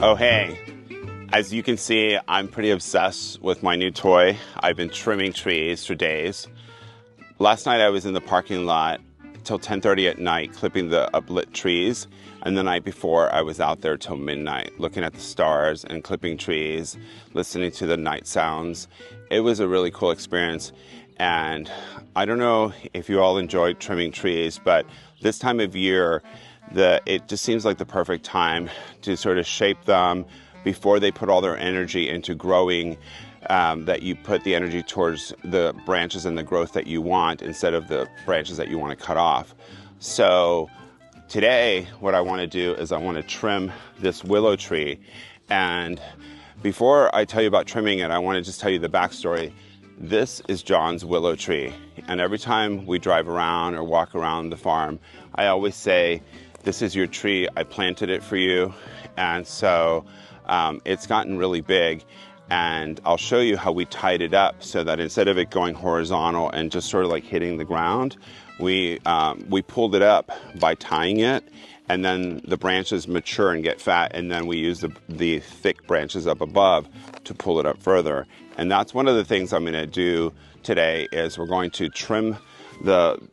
Oh hey, as you can see, I'm pretty obsessed with my new toy. I've been trimming trees for days. Last night I was in the parking lot till 10:30 at night clipping the uplit trees, and the night before I was out there till midnight looking at the stars and clipping trees, listening to the night sounds. It was a really cool experience, and I don't know if you all enjoy trimming trees, but this time of year it just seems like the perfect time to sort of shape them before they put all their energy into growing, that you put the energy towards the branches and the growth that you want instead of the branches that you want to cut off. So today what I want to do is I want to trim this willow tree, and before I tell you about trimming it, I want to just tell you the backstory. This is John's willow tree, and every time we drive around or walk around the farm, I always say, this is your tree, I planted it for you. And so it's gotten really big, and I'll show you how we tied it up so that instead of it going horizontal and just sort of like hitting the ground, we pulled it up by tying it, and then the branches mature and get fat, and then we use the thick branches up above to pull it up further. And that's one of the things I'm going to do today, is we're going to trim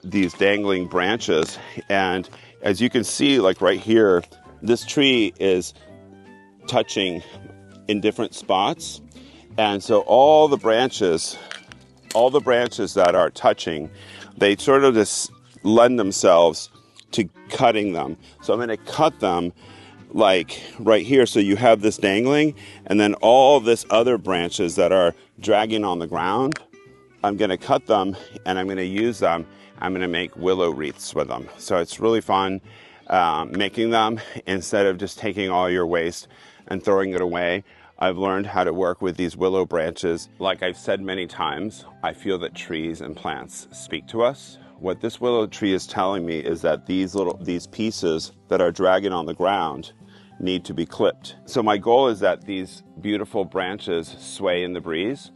these dangling branches. And as you can see, like right here, this tree is touching in different spots. And so all the branches that are touching, they sort of just lend themselves to cutting them. So I'm going to cut them like right here. So you have this dangling, and then all this other branches that are dragging on the ground, I'm going to cut them and I'm going to use them. I'm going to make willow wreaths with them. So it's really fun making them instead of just taking all your waste and throwing it away. I've learned how to work with these willow branches. Like I've said many times, I feel that trees and plants speak to us. What this willow tree is telling me is that these pieces that are dragging on the ground need to be clipped. So my goal is that these beautiful branches sway in the breeze.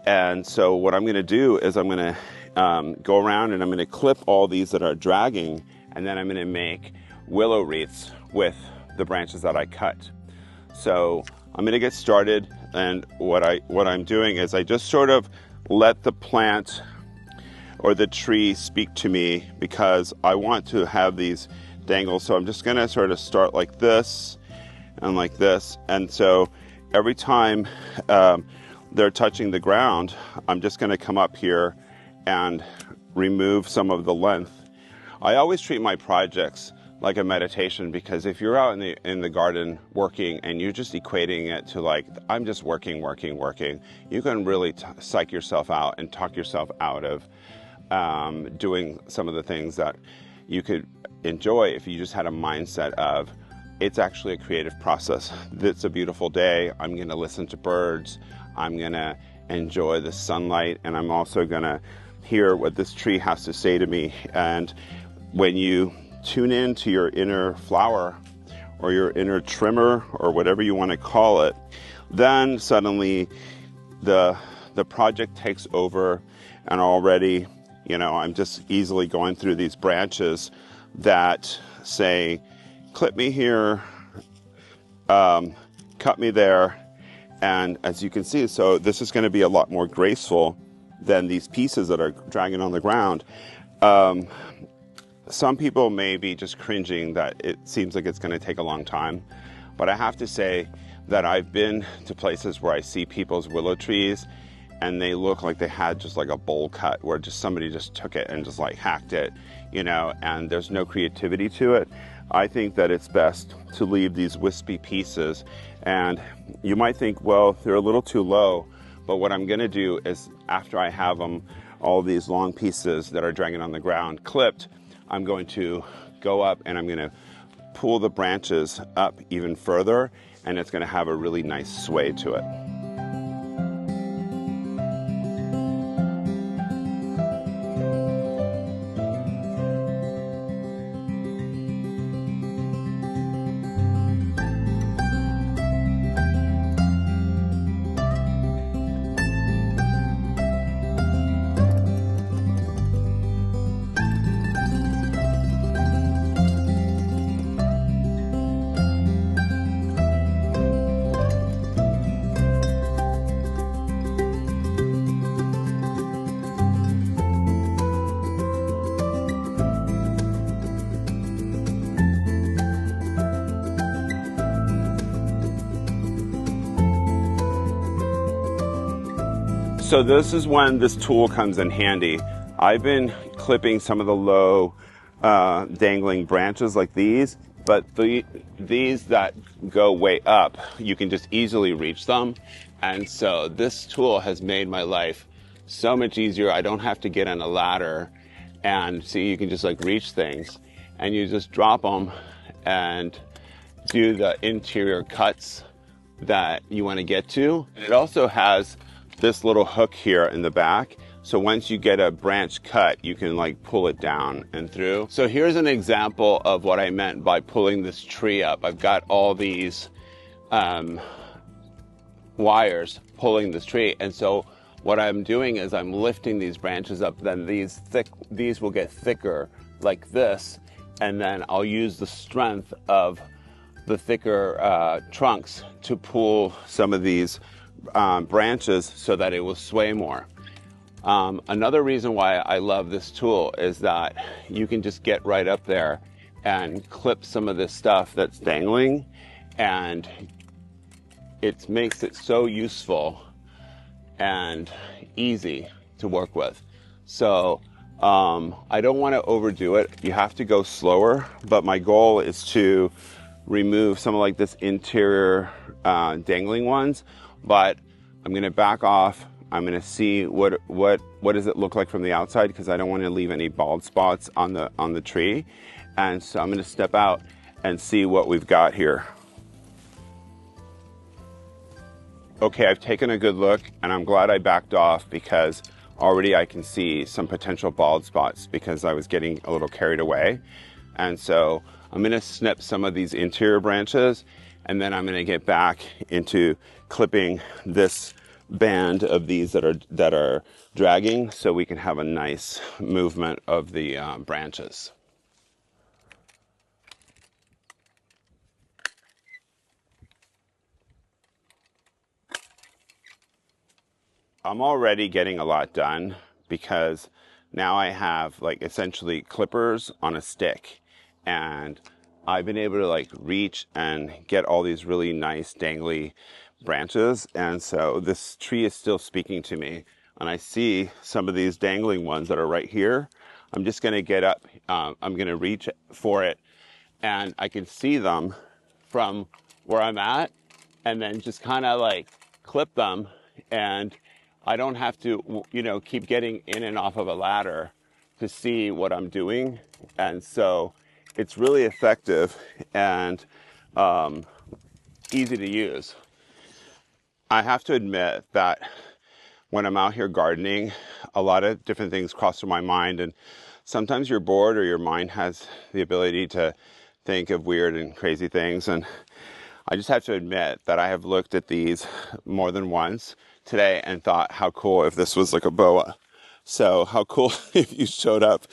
And so what I'm going to do is I'm going to go around and I'm going to clip all these that are dragging, and then I'm going to make willow wreaths with the branches that I cut. So I'm going to get started, and what I'm doing is I just sort of let the plant or the tree speak to me, because I want to have these dangles. So I'm just going to sort of start like this and like this, and so every time they're touching the ground, I'm just going to come up here and remove some of the length. I always treat my projects like a meditation, because if you're out in the garden working and you're just equating it to like, I'm just working, you can really psych yourself out and talk yourself out of doing some of the things that you could enjoy if you just had a mindset of, it's actually a creative process. It's a beautiful day. I'm going to listen to birds. I'm going to enjoy the sunlight, and I'm also going to hear what this tree has to say to me. And when you tune in to your inner flower or your inner trimmer or whatever you want to call it, then suddenly the project takes over, and already, I'm just easily going through these branches that say, clip me here, cut me there. And as you can see, so this is going to be a lot more graceful than these pieces that are dragging on the ground. Some people may be just cringing that it seems like it's going to take a long time. But I have to say that I've been to places where I see people's willow trees, and they look like they had just like a bowl cut, where just somebody just took it and just like hacked it, and there's no creativity to it. I think that it's best to leave these wispy pieces, and you might think, well, they're a little too low, but what I'm going to do is, after I have them, all these long pieces that are dragging on the ground clipped, I'm going to go up and I'm going to pull the branches up even further, and it's going to have a really nice sway to it. So this is when this tool comes in handy. I've been clipping some of the low dangling branches like these, but these that go way up, you can just easily reach them. And so this tool has made my life so much easier. I don't have to get on a ladder, and see, you can just like reach things and you just drop them and do the interior cuts that you want to get to. It also has this little hook here in the back. So once you get a branch cut, you can like pull it down and through. So here's an example of what I meant by pulling this tree up. I've got all these wires pulling this tree. And so what I'm doing is I'm lifting these branches up, then these will get thicker like this. And then I'll use the strength of the thicker trunks to pull some of these branches so that it will sway more. Another reason why I love this tool is that you can just get right up there and clip some of this stuff that's dangling, and it makes it so useful and easy to work with. So I don't want to overdo it. You have to go slower, but my goal is to remove some of like this interior dangling ones, but I'm going to back off. I'm going to see what does it look like from the outside, because I don't want to leave any bald spots on the tree. And so I'm going to step out and see what we've got here. Okay, I've taken a good look, and I'm glad I backed off, because already I can see some potential bald spots because I was getting a little carried away. And so I'm going to snip some of these interior branches, and then I'm going to get back into clipping this band of these that are dragging, so we can have a nice movement of the branches. I'm already getting a lot done, because now I have like essentially clippers on a stick, and I've been able to like reach and get all these really nice dangly branches. And so this tree is still speaking to me, and I see some of these dangling ones that are right here. I'm just going to get up, I'm going to reach for it, and I can see them from where I'm at, and then just kind of like clip them, and I don't have to, you know, keep getting in and off of a ladder to see what I'm doing. And so it's really effective and easy to use. I have to admit that when I'm out here gardening, a lot of different things cross through my mind, and sometimes you're bored, or your mind has the ability to think of weird and crazy things. And I just have to admit that I have looked at these more than once today and thought, how cool if this was like a boa. So how cool if you showed up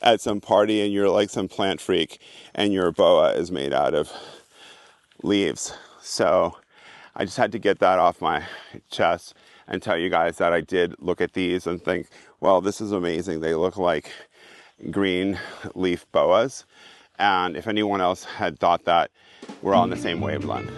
at some party and you're like some plant freak and your boa is made out of leaves. So I just had to get that off my chest and tell you guys that I did look at these and think, well, this is amazing. They look like green leaf boas. And if anyone else had thought that, we're all on the same wavelength.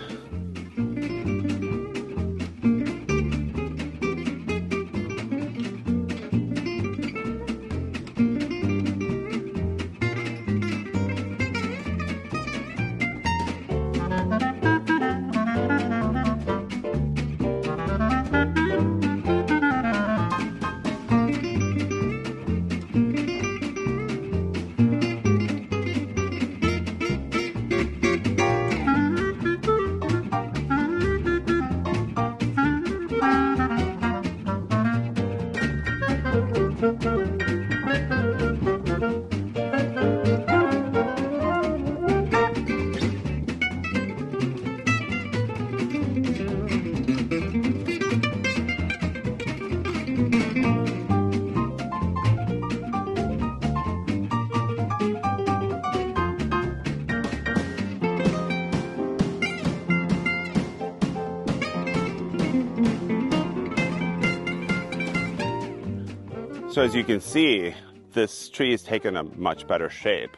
So as you can see, this tree has taken a much better shape.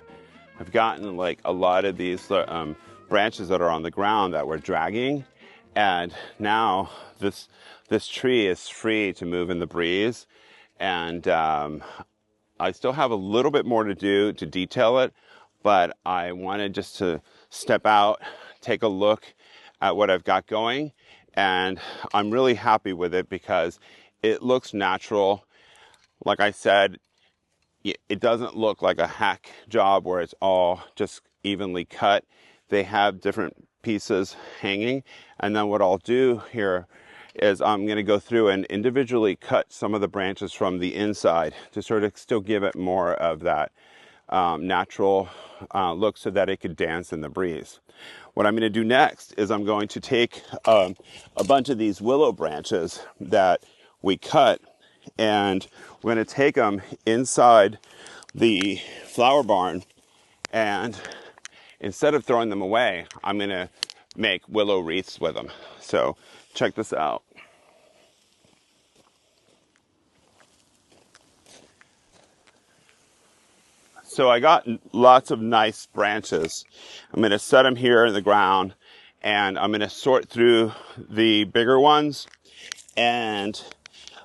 I've gotten like a lot of these branches that are on the ground that were dragging, and now this tree is free to move in the breeze. And I still have a little bit more to do to detail it, but I wanted just to step out, take a look at what I've got going, and I'm really happy with it because it looks natural. Like I said, it doesn't look like a hack job where it's all just evenly cut. They have different pieces hanging, and then what I'll do here is I'm going to go through and individually cut some of the branches from the inside to sort of still give it more of that natural look so that it could dance in the breeze. What I'm going to do next is I'm going to take a bunch of these willow branches that we cut, and we're going to take them inside the flower barn, and instead of throwing them away, I'm going to make willow wreaths with them. So check this out. So I got lots of nice branches. I'm going to set them here in the ground, and I'm going to sort through the bigger ones. And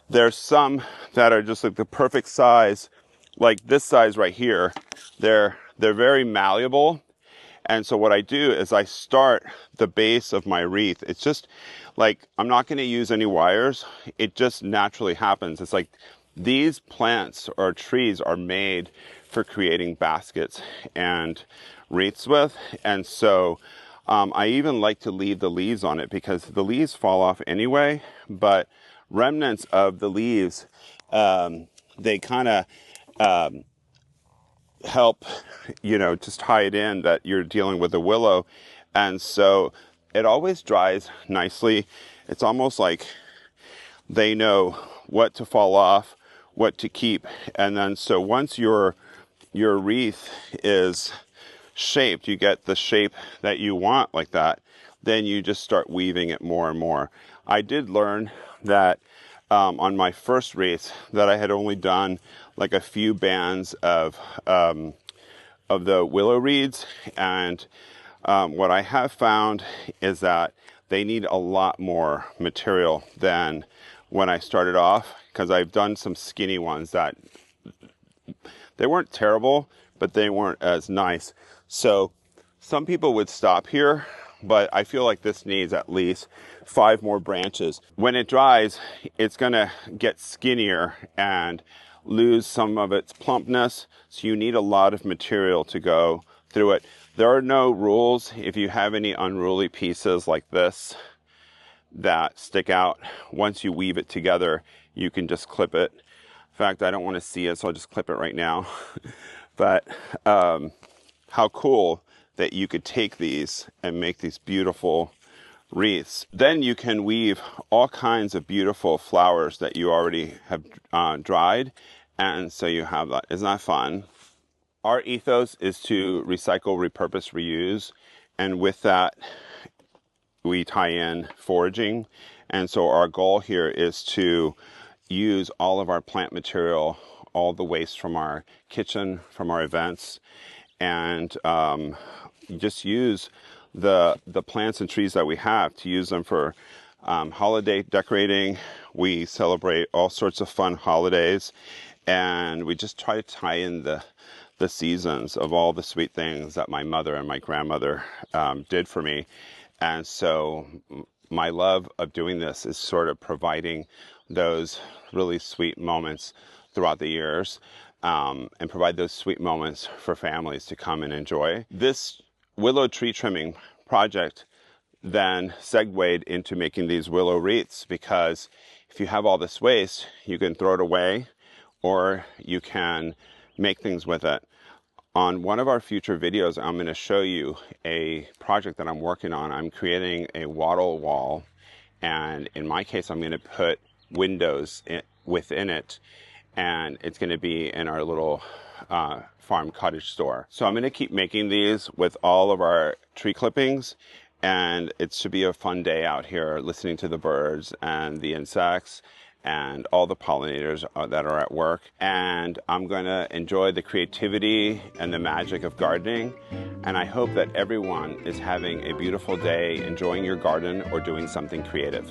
there's some that are just like the perfect size, like this size right here. They're very malleable. And so what I do is I start the base of my wreath. It's just like, I'm not going to use any wires. It just naturally happens. It's like these plants or trees are made for creating baskets and wreaths with. And so I even like to leave the leaves on it because the leaves fall off anyway, but remnants of the leaves, they kind of help, you know, just tie it in that you're dealing with a willow. And so it always dries nicely. It's almost like they know what to fall off, what to keep. And then so once your wreath is shaped, you get the shape that you want like that, then you just start weaving it more and more. I did learn that on my first wreath that I had only done like a few bands of the willow reeds, and what I have found is that they need a lot more material than when I started off, because I've done some skinny ones that they weren't terrible, but they weren't as nice. So some people would stop here, but I feel like this needs at least 5 more branches. When it dries, it's gonna get skinnier and lose some of its plumpness, so you need a lot of material to go through it. There are no rules. If you have any unruly pieces like this that stick out, once you weave it together, you can just clip it. In fact, I don't want to see it, so I'll just clip it right now. But how cool that you could take these and make these beautiful wreaths. Then you can weave all kinds of beautiful flowers that you already have dried, and so you have that. Isn't that fun? Our ethos is to recycle, repurpose, reuse, and with that we tie in foraging. And so our goal here is to use all of our plant material, all the waste from our kitchen, from our events, and just use the plants and trees that we have to use them for holiday decorating. We celebrate all sorts of fun holidays, and we just try to tie in the seasons of all the sweet things that my mother and my grandmother did for me. And so my love of doing this is sort of providing those really sweet moments throughout the years, and provide those sweet moments for families to come and enjoy. This willow tree trimming project then segued into making these willow wreaths, because if you have all this waste, you can throw it away or you can make things with it. On one of our future videos, I'm going to show you a project that I'm working on. I'm creating a wattle wall, and in my case, I'm going to put windows within it, and it's going to be in our little farm cottage store. So I'm going to keep making these with all of our tree clippings, and it should be a fun day out here listening to the birds and the insects and all the pollinators that are at work. And I'm going to enjoy the creativity and the magic of gardening. And I hope that everyone is having a beautiful day, enjoying your garden or doing something creative.